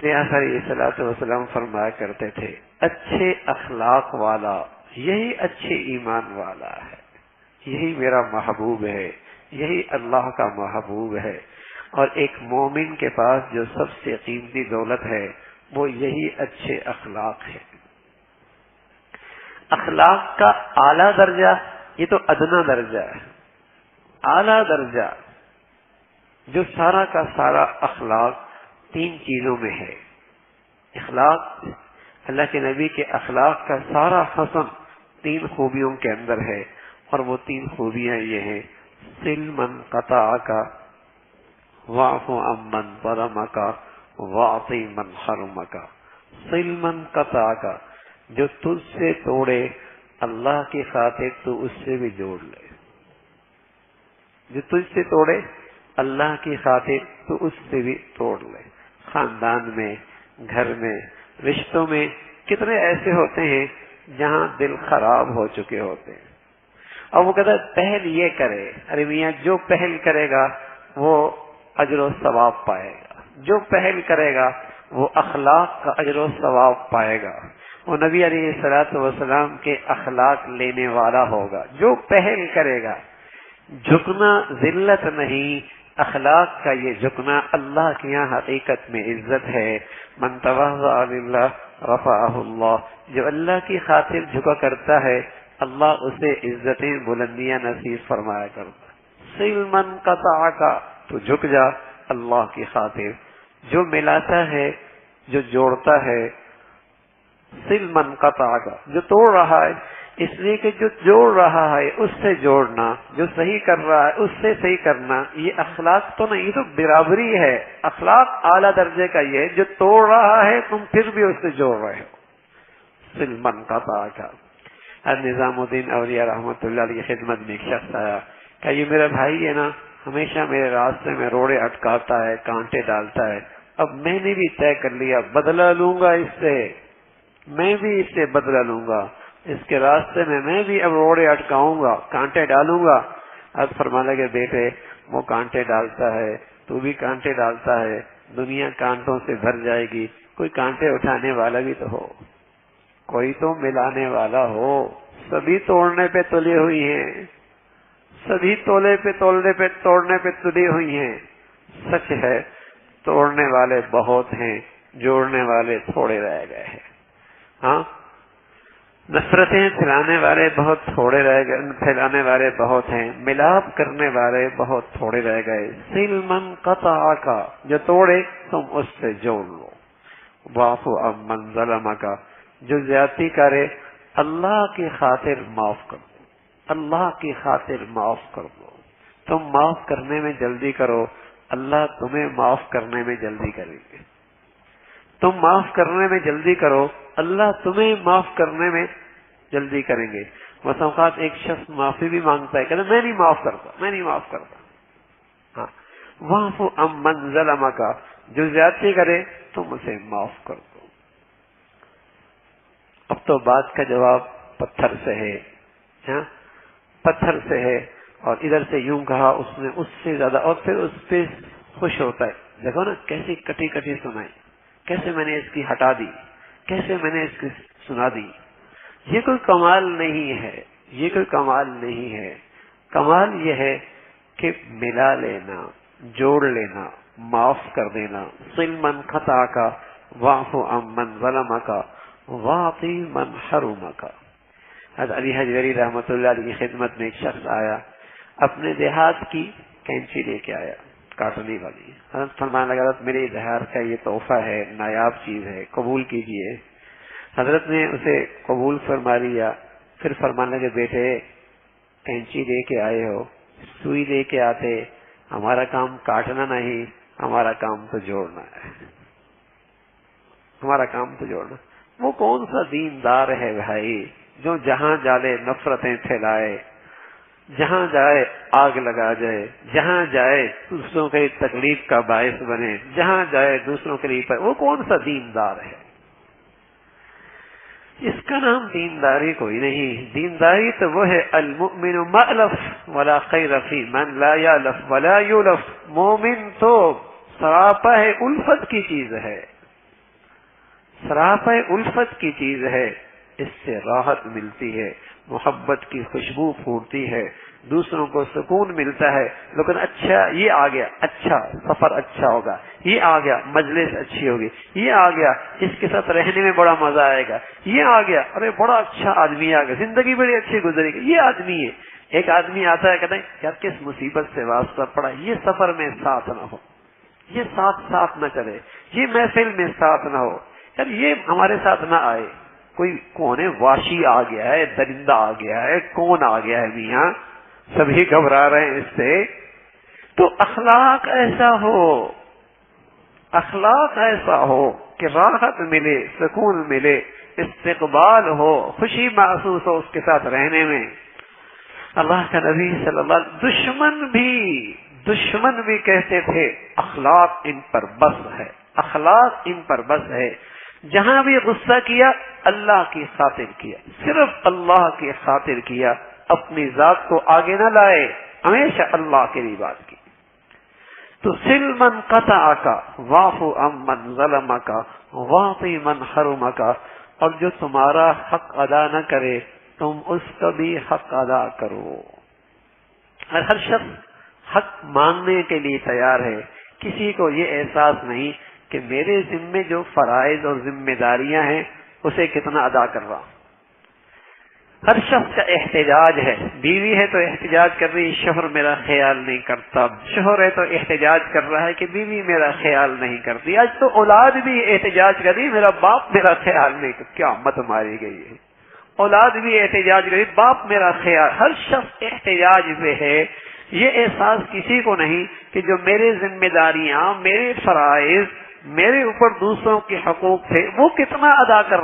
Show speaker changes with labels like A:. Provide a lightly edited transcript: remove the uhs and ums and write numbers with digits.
A: پیغمبر علیہ الصلوۃ والسلام فرمایا کرتے تھے اچھے اخلاق والا یہی اچھے ایمان والا ہے، یہی میرا محبوب ہے، یہی اللہ کا محبوب ہے۔ اور ایک مومن کے پاس جو سب سے قیمتی دولت ہے وہ یہی اچھے اخلاق ہے۔ اخلاق کا اعلیٰ درجہ یہ تو ادنا درجہ ہے، اعلیٰ درجہ جو سارا کا سارا اخلاق تین چیزوں میں ہے۔ اخلاق اللہ کے نبی کے اخلاق کا سارا حسن تین خوبیوں کے اندر ہے، اور وہ تین خوبیاں یہ ہیں: صل من قطعک، واعف عمن ظلمک، واعطِ من حرمک۔ صل من قطعک، جو تجھ سے توڑے اللہ کی خاطر تو اس سے بھی جوڑ لے، جو تجھ سے توڑے اللہ کی خاطر تو اس سے بھی توڑ لے۔ خاندان میں، گھر میں، رشتوں میں کتنے ایسے ہوتے ہیں جہاں دل خراب ہو چکے ہوتے ہیں، اور وہ کہتا ہے پہل یہ کرے، ارے میاں جو پہل کرے گا وہ اجر و ثواب پائے گا، جو پہل کرے گا وہ اخلاق کا اجر و ثواب پائے گا، وہ نبی علیہ الصلوۃ والسلام کے اخلاق لینے والا ہوگا، جو پہل کرے گا۔ جھکنا ذلت نہیں، اخلاق کا یہ جھکنا اللہ کے یہاں حقیقت میں عزت ہے۔ من تواضع للہ رفعہ اللہ، جو اللہ کی خاطر جھکا کرتا ہے اللہ اسے عزتیں بلندیاں نصیب فرمایا کرتا ہے۔ صل من قطعک، تو جھک جا اللہ کی خاطر، جو ملاتا ہے، جو جوڑتا ہے۔ صل من قطعک، جو توڑ رہا ہے، اس لیے کہ جو جوڑ رہا ہے اس سے جوڑنا، جو صحیح کر رہا ہے اس سے صحیح کرنا، یہ اخلاق تو نہیں، یہ تو برابری ہے۔ اخلاق اعلیٰ درجے کا یہ ہے، جو توڑ رہا ہے تم پھر بھی اس سے جوڑ رہے ہو۔ صل من قطعک۔ نظام الدین اولیاء رحمۃ اللہ علیہ کی خدمت میں ایک شخص آیا کہ یہ میرا بھائی ہے نا، ہمیشہ میرے راستے میں روڑے اٹکاتا ہے، کانٹے ڈالتا ہے، اب میں نے بھی طے کر لیا بدلہ لوں گا اس سے، میں بھی اس سے بدلہ لوں گا، اس کے راستے میں بھی اب روڑے اٹکاؤں گا، کانٹے ڈالوں گا۔ اب فرمانے لگے بیٹے وہ کانٹے ڈالتا ہے، تو بھی کانٹے ڈالتا ہے، دنیا کانٹوں سے بھر جائے گی، کوئی کانٹے اٹھانے والا بھی تو ہو، کوئی تو ملانے والا ہو۔ سبھی توڑنے پہ تلی ہوئی ہیں، سبھی توڑنے پہ تلی ہوئی ہیں۔ سچ ہے توڑنے والے بہت ہیں، جوڑنے والے تھوڑے رہ گئے ہیں۔ ہاں، نفرتیں پھیلانے والے بہت تھوڑے رہ گئے، پھیلانے والے بہت ہیں، ملاپ کرنے والے بہت تھوڑے رہ گئے۔ صل من قطعک، جو توڑے تم اس سے جوڑ لو۔ واعف عمن ظلمک، جو زیادتی کرے اللہ کی خاطر معاف کر دو، اللہ کی خاطر معاف کر دو۔ تم معاف کرنے میں جلدی کرو، اللہ تمہیں معاف کرنے میں جلدی کریں گے۔ تم معاف کرنے میں جلدی کرو، اللہ تمہیں معاف کرنے میں جلدی کریں گے۔ بس اوقات ایک شخص معافی بھی مانگتا ہے، کہتا میں نہیں معاف کرتا، میں نہیں معاف کرتا۔ ہاں، واعف عمن ظلمک، جو زیادتی کرے تم اسے معاف کر دو۔ اب تو بات کا جواب پتھر سے ہے، ہاں پتھر سے ہے، اور ادھر سے یوں کہا اس نے اس سے زیادہ، اور پھر اس پہ خوش ہوتا ہے۔ دیکھو نا کیسی کٹی کٹی سنائی، کیسے میں نے اس کی ہٹا دی، کیسے میں نے اس کی سنا دی۔ یہ کوئی کمال نہیں ہے، یہ کوئی کمال نہیں ہے۔ کمال یہ ہے کہ ملا لینا، جوڑ لینا، معاف کر دینا۔ صل من قطعک، واعف عمن ظلمک، واعط من حرمک۔ حضرت علی حجویری رحمۃ اللہ علیہ کی خدمت میں ایک شخص آیا، اپنے دیہات کی کینچی لے کے آیا، کاٹنے والی۔ حضرت فرمانے لگا میرے اظہار کا یہ تحفہ ہے، نایاب چیز ہے، قبول کیجئے۔ حضرت نے اسے قبول فرما لیا، پھر فرمانے لگے بیٹے کینچی لے کے آئے ہو، سوئی لے کے آتے، ہمارا کام کاٹنا نہیں، ہمارا کام تو جوڑنا ہے، ہمارا کام تو جوڑنا۔ وہ کون سا دیندار ہے بھائی جو جہاں جالے نفرتیں پھیلائے، جہاں جائے آگ لگا جائے، جہاں جائے دوسروں کی تکلیف کا باعث بنے، جہاں جائے دوسروں کے لیے، وہ کون سا دیندار ہے؟ اس کا نام دینداری کوئی نہیں۔ دینداری تو وہ ہے المؤمن مألف ولا خیر فی من لا یالف ولا یولف۔ مومن تو سراپا ہے، الفت کی چیز ہے، سراپا الفت کی چیز ہے، اس سے راحت ملتی ہے، محبت کی خوشبو پھوٹتی ہے، دوسروں کو سکون ملتا ہے. لیکن اچھا یہ آ گیا، اچھا سفر اچھا ہوگا، یہ آ گیا مجلس اچھی ہوگی، یہ آ گیا اس کے ساتھ رہنے میں بڑا مزہ آئے گا، یہ آ گیا ارے بڑا اچھا آدمی آ گیا، زندگی بڑی اچھی گزرے گی، یہ آدمی ہے. ایک آدمی آتا ہے کہتے ہیں یار کس مصیبت سے واسطہ پڑا، یہ سفر میں ساتھ نہ ہو، یہ ساتھ نہ چلے، یہ محفل میں ساتھ نہ ہو، یار یہ ہمارے ساتھ نہ آئے. کوئی کون ہے، واشی آ گیا ہے، درندہ آ گیا ہے، کون آ گیا ہے میاں، سبھی گھبرا رہے ہیں اس سے. تو اخلاق ایسا ہو، اخلاق ایسا ہو کہ راحت ملے، سکون ملے، استقبال ہو، خوشی محسوس ہو اس کے ساتھ رہنے میں. اللہ کا نبی صلی اللہ علیہ وسلم دشمن بھی کہتے تھے اخلاق ان پر بس ہے، اخلاق ان پر بس ہے. جہاں بھی غصہ کیا اللہ کی خاطر کیا، صرف اللہ کی خاطر کیا، اپنی ذات کو آگے نہ لائے، ہمیشہ اللہ کے لیے بات کی. تو سل من قطعک واعف عمن ظلمک واعطِ من حرمک، اور جو تمہارا حق ادا نہ کرے تم اس کا بھی حق ادا کرو. ہر شخص حق مانگنے کے لیے تیار ہے، کسی کو یہ احساس نہیں کہ میرے ذمے جو فرائض اور ذمہ داریاں ہیں اسے کتنا ادا کر رہا ہوں. ہر شخص کا احتجاج ہے، بیوی ہے تو احتجاج کر رہی شوہر میرا خیال نہیں کرتا، شوہر ہے تو احتجاج کر رہا ہے کہ بیوی میرا خیال نہیں کرتی، آج تو اولاد بھی احتجاج کر رہی میرا باپ میرا خیال نہیں کرتا. کیا مت ماری گئی ہے، اولاد بھی احتجاج کر رہی باپ میرا خیال. ہر شخص احتجاج میں ہے. یہ احساس کسی کو نہیں کہ جو میرے ذمہ داریاں، میرے فرائض، میرے اوپر دوسروں کے حقوق تھے وہ کتنا ادا کر